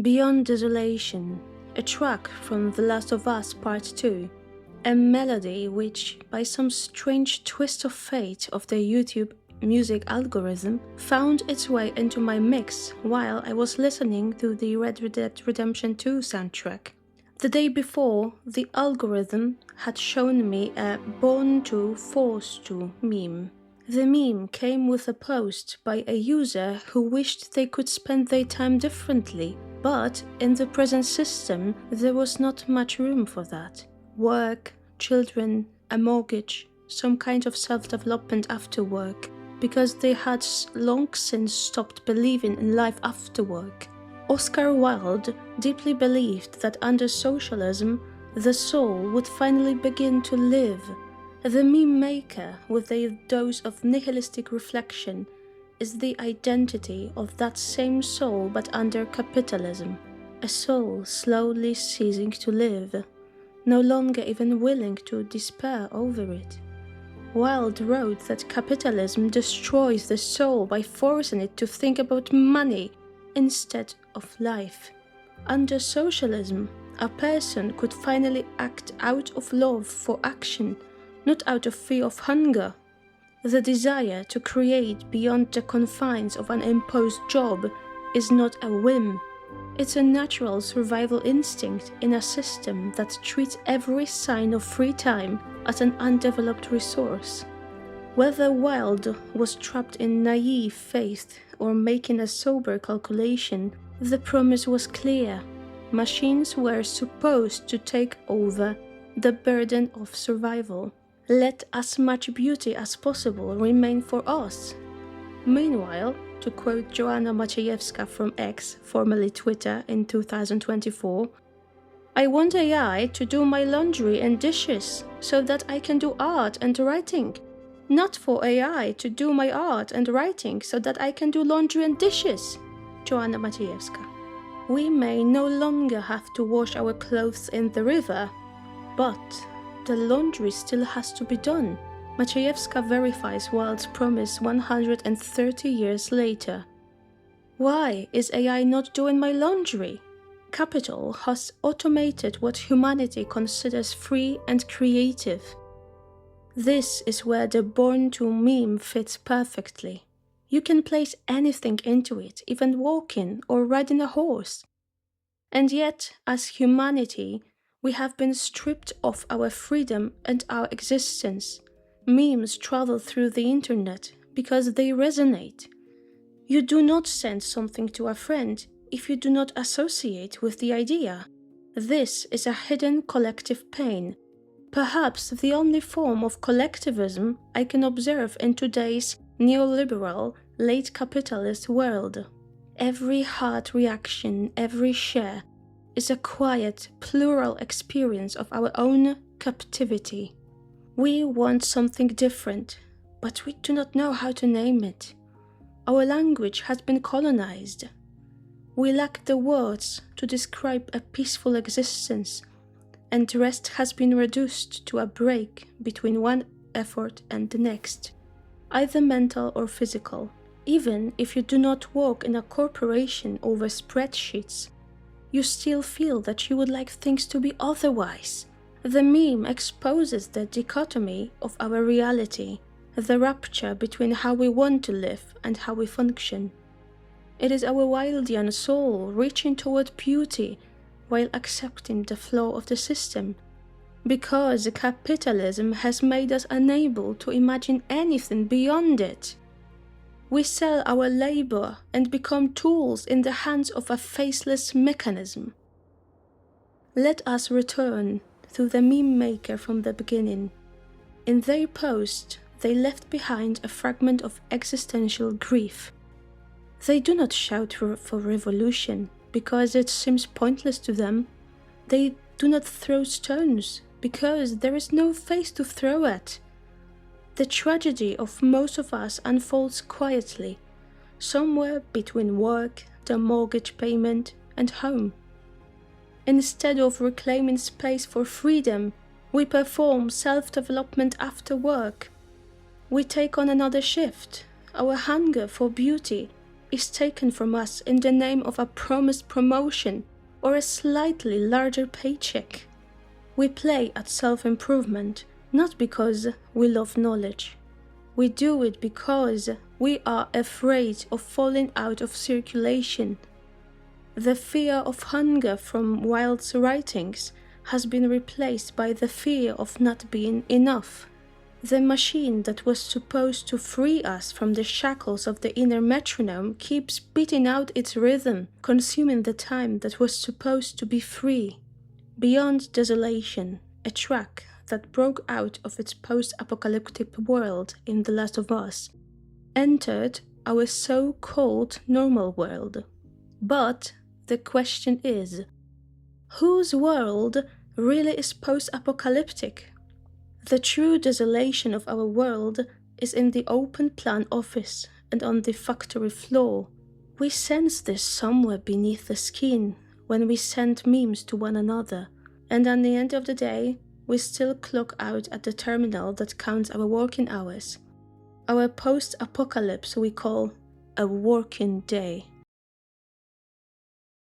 Beyond Desolation, a track from The Last of Us Part 2, a melody which, by some strange twist of fate of the YouTube music algorithm, found its way into my mix while I was listening to the Red Dead Redemption 2 soundtrack. The day before, the algorithm had shown me a Born to Forced to meme. The meme came with a post by a user who wished they could spend their time differently, but in the present system there was not much room for that. Work, children, a mortgage, some kind of self-development after work, because they had long since stopped believing in life after work. Oscar Wilde deeply believed that under socialism, the soul would finally begin to live. The meme maker, with a dose of nihilistic reflection, is the identity of that same soul but under capitalism. A soul slowly ceasing to live, no longer even willing to despair over it. Wilde wrote that capitalism destroys the soul by forcing it to think about money instead of life. Under socialism, a person could finally act out of love for action, not out of fear of hunger. The desire to create beyond the confines of an imposed job is not a whim. It's a natural survival instinct in a system that treats every sign of free time as an undeveloped resource. Whether Wilde was trapped in naive faith or making a sober calculation, the promise was clear. Machines were supposed to take over the burden of survival. Let as much beauty as possible remain for us. Meanwhile, to quote Joanna Maciejewska from X, formerly Twitter, in 2024, I want AI to do my laundry and dishes so that I can do art and writing, not for AI to do my art and writing so that I can do laundry and dishes. Joanna Maciejewska. We may no longer have to wash our clothes in the river, but the laundry still has to be done. Maciejewska verifies Wilde's promise 130 years later. Why is AI not doing my laundry? Capital has automated what humanity considers free and creative. This is where the Born to meme fits perfectly. You can place anything into it, even walking or riding a horse. And yet, as humanity, we have been stripped of our freedom and our existence. Memes travel through the internet because they resonate. You do not send something to a friend if you do not associate with the idea. This is a hidden collective pain, perhaps the only form of collectivism I can observe in today's neoliberal, late capitalist world. Every heart reaction, every share, is a quiet, plural experience of our own captivity. We want something different, but we do not know how to name it. Our language has been colonized. We lack the words to describe a peaceful existence, and rest has been reduced to a break between one effort and the next, either mental or physical. Even if you do not work in a corporation over spreadsheets, you still feel that you would like things to be otherwise. The meme exposes the dichotomy of our reality, the rupture between how we want to live and how we function. It is our Wildean soul reaching toward beauty while accepting the flaw of the system, because capitalism has made us unable to imagine anything beyond it. We sell our labor and become tools in the hands of a faceless mechanism. Let us return to the meme maker from the beginning. In their post, they left behind a fragment of existential grief. They do not shout for revolution because it seems pointless to them. They do not throw stones because there is no face to throw at. The tragedy of most of us unfolds quietly, somewhere between work, the mortgage payment, and home. Instead of reclaiming space for freedom, we perform self-development after work. We take on another shift, our hunger for beauty, is taken from us in the name of a promised promotion or a slightly larger paycheck. We play at self-improvement not because we love knowledge. We do it because we are afraid of falling out of circulation. The fear of hunger from Wilde's writings has been replaced by the fear of not being enough. The machine that was supposed to free us from the shackles of the inner metronome keeps beating out its rhythm, consuming the time that was supposed to be free. Beyond Desolation, a track that broke out of its post-apocalyptic world in The Last of Us, entered our so-called normal world. But the question is, whose world really is post-apocalyptic? The true desolation of our world is in the open plan office and on the factory floor. We sense this somewhere beneath the skin when we send memes to one another, and at the end of the day, we still clock out at the terminal that counts our working hours. Our post-apocalypse we call a working day.